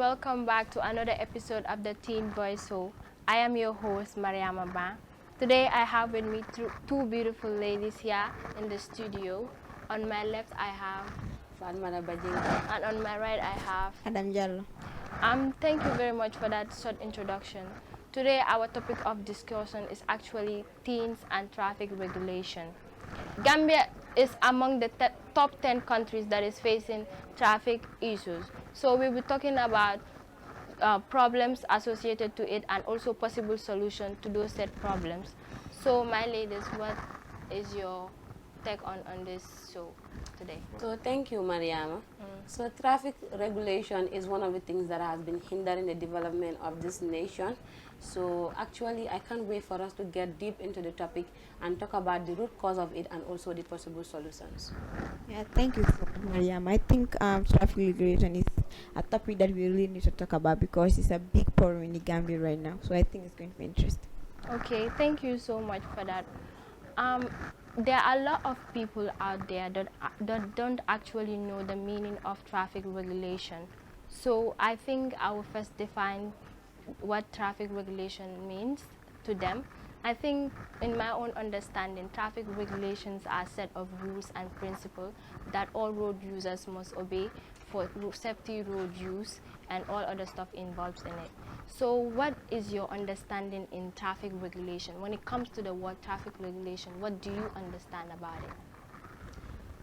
welcome back to another episode of the Teen Voice Show. I am your host, Mariama Ba. Today I have with me two beautiful ladies here in the studio. On my left I have Fatmata Bajing. And on my right I have Adam Jallo. Thank you very much for that short introduction. Today our topic of discussion is actually teens and traffic regulation. Gambia is among the top 10 countries that is facing traffic issues. So we'll be talking about problems associated to it and also possible solution to those said problems. So my ladies, what is your take on this show today? So thank you, Mariama. So traffic regulation is one of the things that has been hindering the development of this nation. So actually, I can't wait for us to get deep into the topic and talk about the root cause of it and also the possible solutions. Yeah, thank you, Mariam. I think traffic regulation is a topic that we really need to talk about because it's a big problem in the Gambia right now. So I think it's going to be interesting. Okay, thank you so much for that. There are a lot of people out there that don't actually know the meaning of traffic regulation. So I think I will first define what traffic regulation means to them. I think in my own understanding, traffic regulations are a set of rules and principles that all road users must obey for safety road use and all other stuff involved in it. So what is your understanding in traffic regulation? When it comes to the word traffic regulation, what do you understand about it?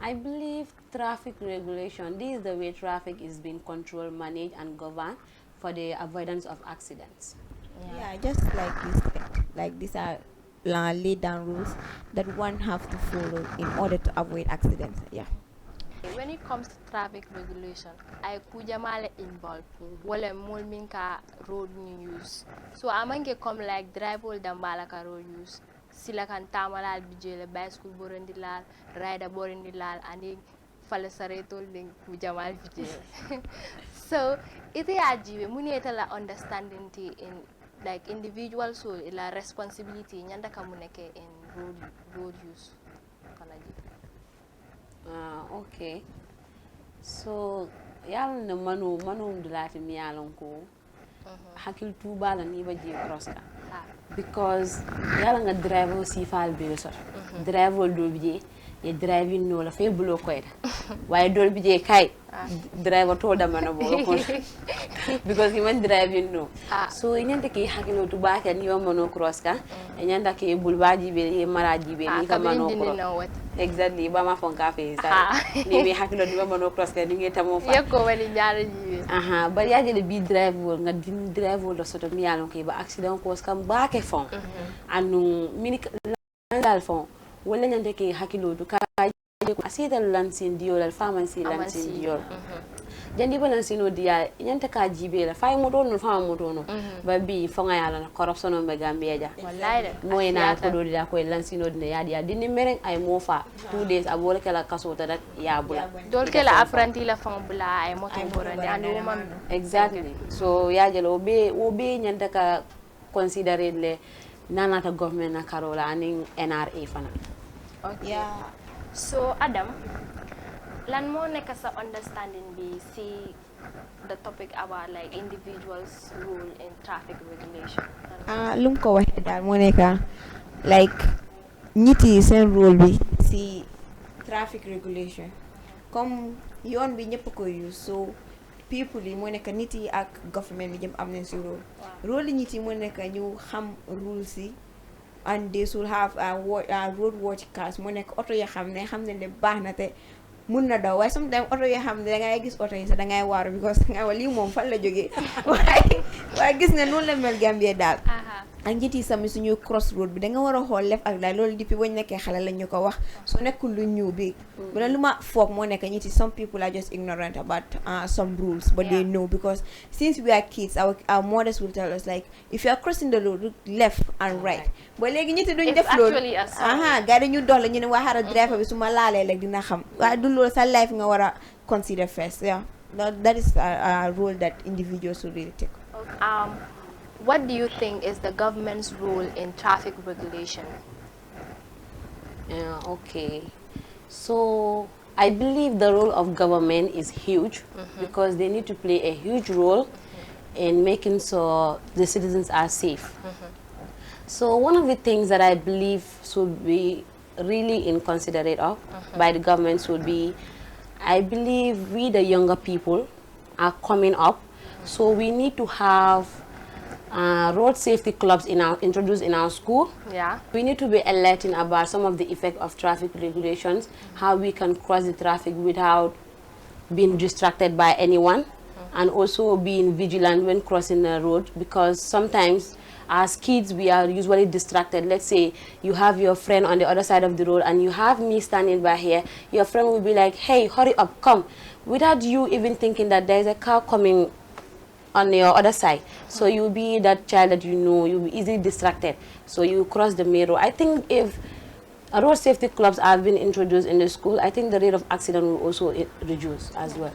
I believe traffic regulation, this is the way traffic is being controlled, managed and governed for the avoidance of accidents. Yeah, just like you said, like these are laid down rules that one have to follow in order to avoid accidents. Yeah. When it comes to traffic regulation, I kujamale involved wala mol min ka road ni use. So amange come like driver dambala ka road use. Sila kan tamalal bijele bicycle borondilal, rider borondilal and fala saretol ning kujamal bijele. So ite ajibe muni la understanding ti in like individual so la responsibility nyanda kamuneke in road use. Okay. So yalla na manu dulati mi yalon ko hakil tuba la ni ba je cross ka because yalla nga driver si fal be so driver do bi je driving no la fe bulo ko ida waye do bi je kay driver to da mana bo ko because he went driving no so nyande ki hakilo tuba ka ni mano cross ka nyanda ke bulbaji be e maraji be ni ka mano cross exactly ba ma fon cafe sa ni be hakilo di mano cross ka ni ngeta mo fa yeko wali jaara jibe ba yaje le bi driver nga din driver do soto mi yalon ke ba accident ko kam ba ke fon anu mini dal fon wala nyande ke hakilo du ka asida lansin diol al pharmacy lansin diol jandi balansino dia nyanta ka jibe la fay mo don fam mo don ba bi fonga yala na corruption be Gambia ja wallahi moy na ko do dia ko lansino de ya dini mereng ay mo fa 2 days abole kala kasota dak ya bula dol kala apprenti la fam bula ay moto borande anu man exactly so ya jelo be nyanta ka consider le nanata government na karola aning NRA fana. Okay. Yeah. So Adam, lan mo nek sa understanding bi si the topic about like individuals role in traffic regulation. Lum ko waxe dal mo neka like niti sen role bi si traffic regulation comme yoon bi ñepp ko use so people yi mo neka niti ak government bi jëm am nañ ci role niti mo neka ñu xam rules yi and they should have road watch cars mo nek auto ya xamne ne baax na te mun na daw waaye sometimes auto ya xam ne da ngay gis auto yi sax da ngay waaru because nga wali moom fan la jógee waaye gis nga noonu la mel Gambia daal ak njiit yi sami suñu cross road bi da nga war a xool lef ak daal loolu depuis bañ nekkee xale la ñu ko wax su nekkul lu ñëw bi bu la lu ma foog moo nekk njiit yi some people are just ignorant about some rules but they know because since we are kids our mothers will tell us like if you are crossing the road left and right ba léegi njiit yi duñ def loolu gars yi ñu dox la ñu ne waa xaaral driver bi su ma laalee rek dina xam waaye du loolu sa life nga war a consider first that is a role that individuals should really take. What do you think is the government's role in traffic regulation? Okay. So I believe the role of government is huge because they need to play a huge role in making sure the citizens are safe. So one of the things that I believe should be really in considerate of by the governments would be, I believe we the younger people are coming up, so we need to have road safety clubs introduced in our school. Yeah. We need to be alerting about some of the effect of traffic regulations, how we can cross the traffic without being distracted by anyone, and also being vigilant when crossing the road, because sometimes as kids we are usually distracted. Let's say you have your friend on the other side of the road and you have me standing by here, your friend will be like, hey, hurry up, come, without you even thinking that there's a car coming on your other side. So you'll be that child that you'll be easily distracted, so you cross the main road. I think if road safety clubs have been introduced in the school, I think the rate of accident will also reduce as well.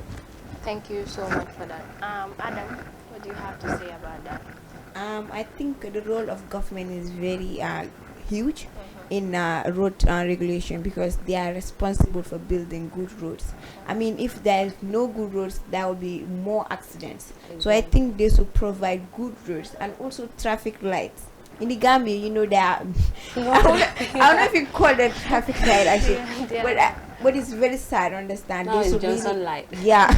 Thank you so much for that. Adam, what do you have to say about that? I think the role of government is very huge in road regulation, because they are responsible for building good roads. I mean, if there is no good roads, there will be more accidents. So I think they should provide good roads and also traffic lights. In the Gambia, you know, there are I don't know if you call that traffic light actually, but it's very sad. Understand? No, They it's should just really- sunlight. Yeah,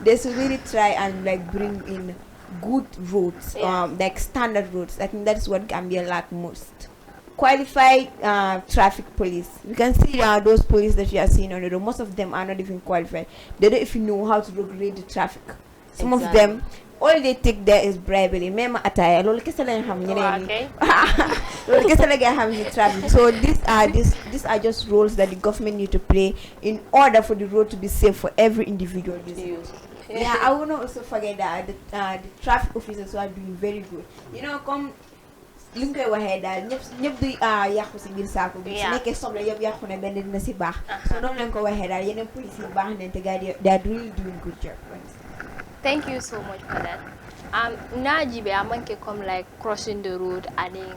they should really try and like bring in good roads, like standard roads. I think that's what Gambia lack most. Qualified traffic police. We can see those police that you are seeing on the road. Most of them are not even qualified. They don't even know how to regulate the traffic. Some of them, all they take there is bribery. Mema ataya. Lolo kesa lang ham ñeneen ñi. Lolo kesa lang ham ñi traffic. So these are just roles that the government need to play in order for the road to be safe for every individual user. Yeah, I will not also forget that the traffic officers who are doing very good. You know, come li nga koy waxee daal ñëpp di yàqu si biir saako bi. su nekkee soble yëpp yàqu na benn dina si baax. so noonu lañ ko waxee daal yeneen police yi baax nañ te gars yi they are really doing good job. Thank you so much for that. Najibe amanke come like crossing the road, adding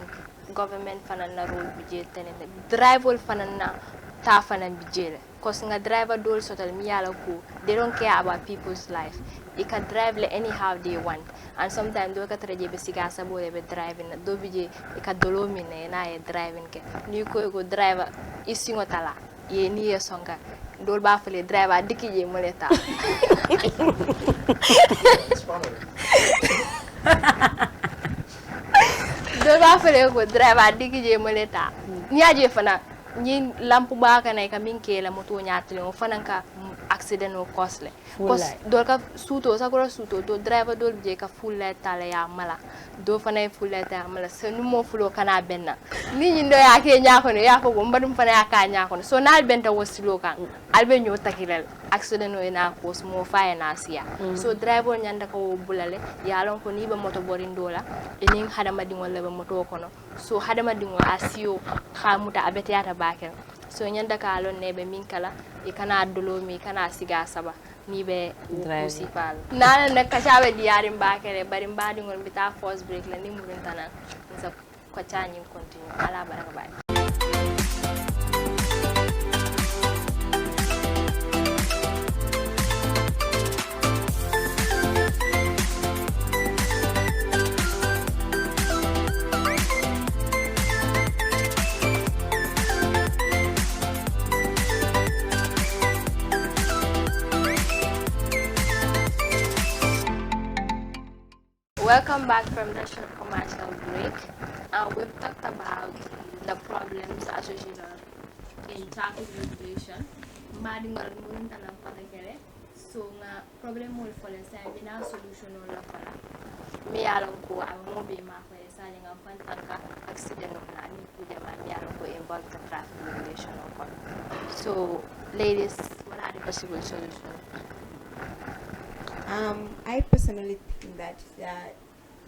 government fanana road bijel tenene. Driver fanana ta fanan bijel. Cause nga driver dole sotal miyala ko. They don't care about people's life. They can drive like anyhow they want. And sometimes do ka traje be siga sabo be driving do bije e ka dolo mine na e driving ke. Ni ko go driver isingo tala. Ye ni ye songa. Dol ba fele driver dikije moleta. Dol ba fele ko driver dikije moleta. Nyaje fana ni lampu ba ka nay ka min ke la moto nyaatle o fana ka accident o costly. Cause dol ka suto sakura suto do driver dol je ka full light tala ya mala. Do fana full light ya mala se nu mo fulo kana benna. Ni nyindo ya ke nyaako ne ya ko go mbadum fana ya ka nyaako so nal benta wasilo kan albe nyo takilal accident o ina ko mo fa na siya. So driver nyanda ko bulale ya lon ko ni be moto borindola enin hadama dingol le be moto kono. So hadama dingol asio khamuta abete yata bakel. So nyanda ka lon ne be min kala e kana dolo mi kana siga saba ni be usifal nana na kashabe diarim bakere bari mbadi ngol bita force break la ni murintana nsa ko chanyi continue ala baraka bay. Welcome back from the short commercial break. We've talked about the problems associated in traffic regulation. Madingal murunta na patakere. So nga problem mo fole sa bina solution no la fala. Mi alam ko ang mo be ma ko sa nga fantanka accident na ni ku jama mi alam ko involve the traffic regulation no. So ladies, what are the possible solutions? I personally think that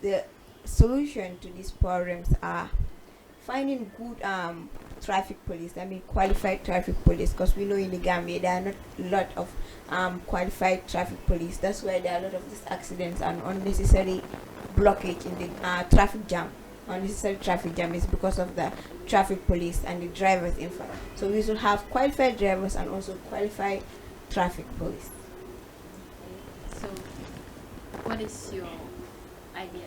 the solution to these problems are finding good traffic police. I mean qualified traffic police, because we know in the Gambia there are not a lot of qualified traffic police. That's why there are a lot of these accidents and unnecessary blockage in the traffic jam. Unnecessary traffic jam is because of the traffic police and the drivers in front. So we should have qualified drivers and also qualified traffic police. So, what is your idea.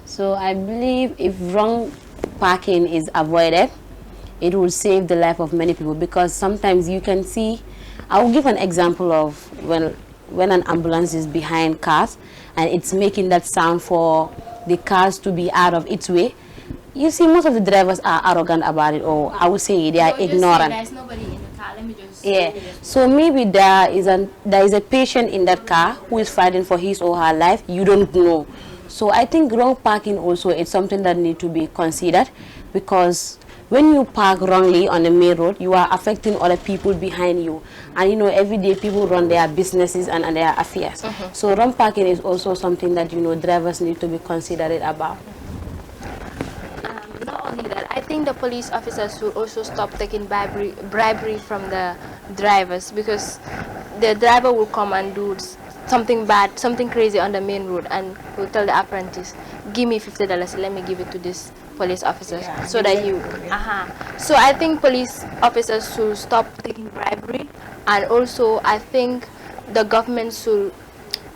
So I believe if wrong parking is avoided, it will save the life of many people, because sometimes you can see, I will give an example of when an ambulance is behind cars and it's making that sound for the cars to be out of its way. You see, most of the drivers are arrogant about it, or I would say they are ignorant. There's nobody in the car. Let me just. Yeah. So maybe there is a patient in that car who is fighting for his or her life. You don't know. So I think wrong parking also is something that need to be considered, because when you park wrongly on the main road, you are affecting other people behind you. And you know, every day people run their businesses and their affairs. So wrong parking is also something that, you know, drivers need to be considerate about. Not only that, I think the police officers should also stop taking bribery from the drivers, because the driver will come and do something bad, something crazy on the main road, and will tell the apprentice, "Give me $50. Let me give it to this police officer, so that you." So I think police officers should stop taking bribery, and also I think the government should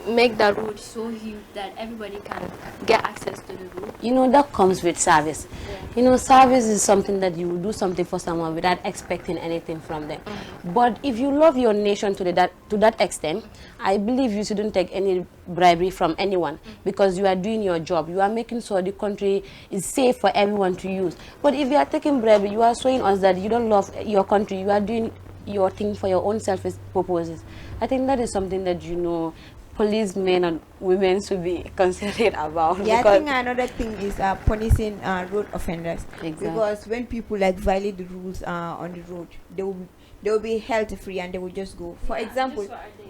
make the road so huge that everybody can get access to the road. You know, that comes with service. You know, service is something that you do something for someone without expecting anything from them. But if you love your nation to that extent, I believe you shouldn't take any bribery from anyone, because you are doing your job. You are making sure the country is safe for everyone to use. But if you are taking bribery, you are showing us that you don't love your country. You are doing your thing for your own selfish purposes. I think that is something that, you know, policemen and women should be considerate about. Yeah, I think another thing is punishing road offenders. Exactly. Because when people like violate the rules on the road, they will be held free and they will just go. For example,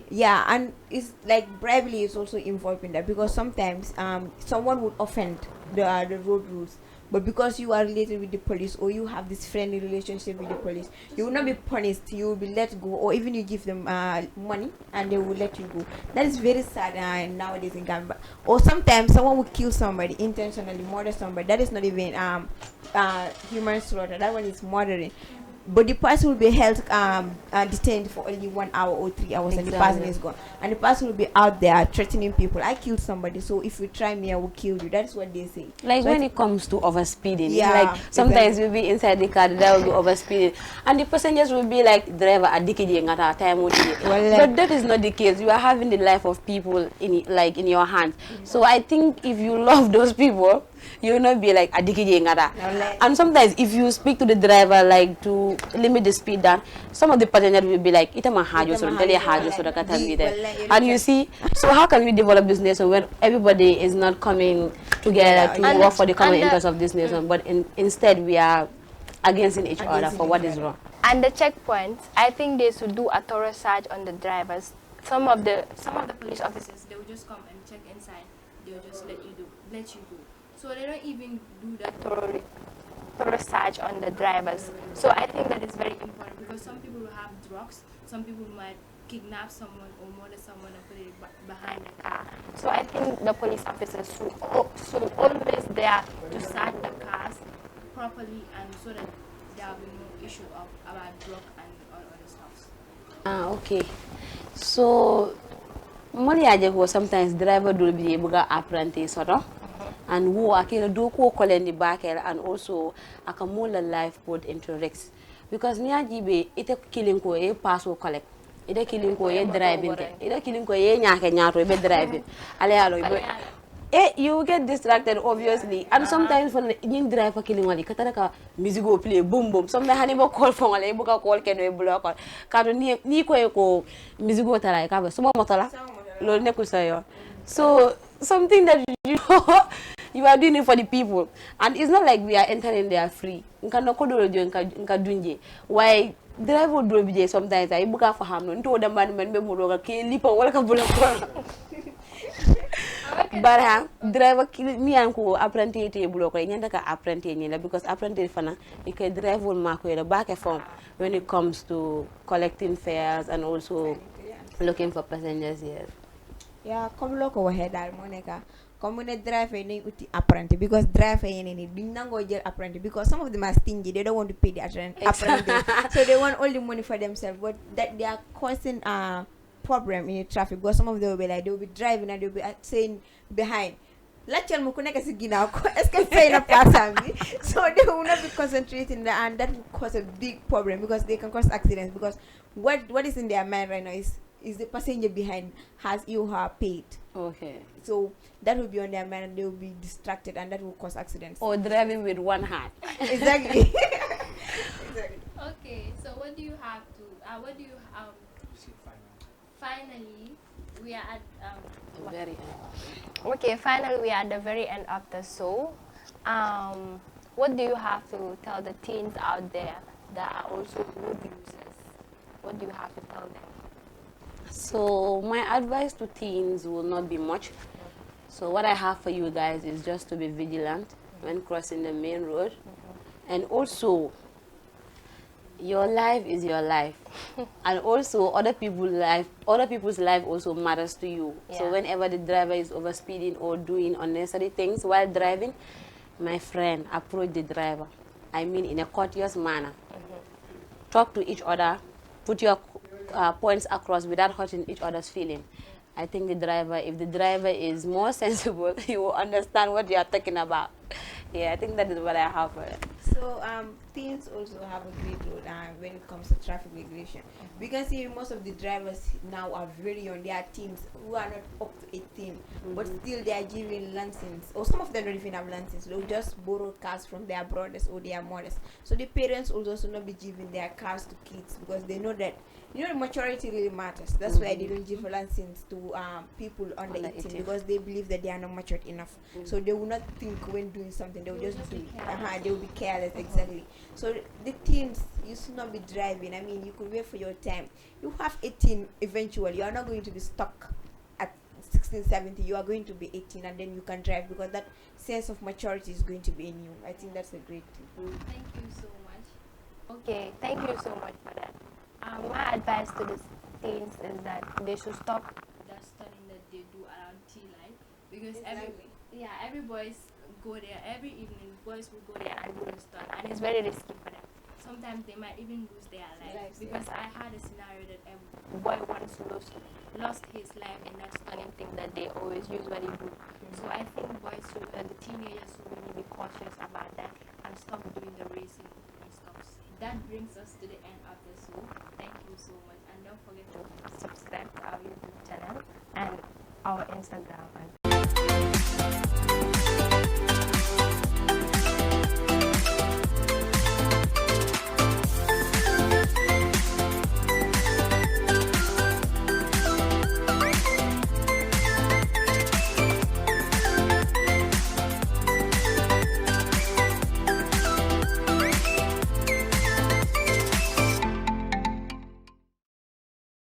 yeah, and it's like bribery is also involved in that, because sometimes someone would offend the road rules. But because you are related with the police, or you have this friendly relationship with the police, you will not be punished. You will be let go, or even you give them money and they will let you go. That is very sad nowadays in Gambia. Or sometimes someone will kill somebody intentionally, murder somebody. That is not even human slaughter. That one is murdering. But the person will be held detained for only 1 hour or 3 hours, and the person is gone. And the person will be out there threatening people. I killed somebody, so if you try me, I will kill you. That's what they say. Like so when it comes to overspeeding, yeah, like sometimes we'll be inside the car, that will be overspeeding, and the passengers will be like, "Driver, at time." But that is not the case. You are having the life of people in your hands. So I think if you love those people, you will not be like and sometimes if you speak to the driver like to limit the speed down, some of the passengers will be like, and you see, so how can we develop this nation when everybody is not coming together to work for the common interest of this nation, but instead we are against each other for what is wrong? And the checkpoints, I think they should do a thorough search on the drivers. Some of the police officers, they will just come and check inside. They will just let you go. So they don't even do that thorough search on the drivers. So I think that is very important, because some people will have drugs. Some people might kidnap someone or murder someone and put it behind the car. So I think the police officers should always there to search the cars properly, and so that there will be no issue about drug and all other stuff. Okay. So sometimes driver do be able to apprentice and who akela do ko kolendi bakel, and also akamola life put into risks, because niajibe ite killing ko e pass o collect, ite killing ko e driving, ite killing ko e nyake nyato be driving you get distracted obviously, and sometimes when you drive a killing wali kataka music go play boom boom, sometimes hani bo call for wala buka call ken we block kado ni ko music go tara ka so motola lo neku sayo. So something that you are doing it for the people, and it's not like we are entering there free. Nka kodoro jo nka dunje why driver do be sometimes I buka for ham no nto da man be mo ga ke lipa wala ka bula ko bara driver mi an ko apprenti te bulo ko nyanda ka apprenti ni la, because apprenti fana e ke driver ma ko da back from when it comes to collecting fares and also looking for passengers. Yes. Yeah, come look over here, Monica. Come when a driver any uti apprentice, because driver any binango jail apprentice, because some of them are stingy. They don't want to pay the apprentice, so they want all the money for themselves. But that they are causing problem in the traffic because some of them will be like, they'll be driving and they'll be saying behind. Lateral mo connect si ginaw ko escape say na person bi, so they will not be concentrating there, and that will cause a big problem because they can cause accidents because what is in their mind right now is the passenger behind has you or her paid. Okay. So that will be on their mind and they will be distracted and that will cause accidents. Or driving with one hand. Exactly. Exactly. Okay, so what do you have to? What do you finally? We are at Very Okay, finally we are at the very end of the show. What do you have to tell the teens out there that are also road users? What do you have to tell them? So my advice to teens will not be much. So what I have for you guys is just to be vigilant when crossing the main road. And also, your life is your life. And also other people's life also matters to you. So Yeah. whenever the driver is overspeeding or doing unnecessary things while driving, my friend, approach the driver. I mean in a courteous manner. Talk to each other, put your points across without hurting each other's feeling. I think if the driver is more sensible, he will understand what you are talking about. Yeah, I think that is what I have for it. So teens also have a great role when it comes to traffic regulation. We can see most of the drivers now are very young. They are teens who are not up to 18, but still they are giving license. Or some of them don't even have license. They'll just borrow cars from their brothers or their mothers. So the parents will also not be giving their cars to kids because they know that maturity really matters. That's why they don't give a license to people under 18 because they believe that they are not matured enough. So they will not think when doing something. They will just do it. They will be careless. Exactly. So the teens, you should not be driving. I mean, you could wait for your time. You have 18 eventually. You are not going to be stuck at 16, 17. You are going to be 18 and then you can drive because that sense of maturity is going to be in you. I think that's a great thing. Thank you so much. Okay, thank you so much for that. My advice to the teens is that they should stop the stunning that they do around tea life because every boys go there every evening. Boys will go there and do the stun, and it's very risky for them. Sometimes they might even lose their lives because I had a scenario that a boy once lost his life in that stunning thing that they always usually do. So I think boys should, the teenagers should really be cautious about that and stop doing the racing and stuff. That brings us to the end of the show. Thank you so much, and don't forget to subscribe to our YouTube channel and our Instagram and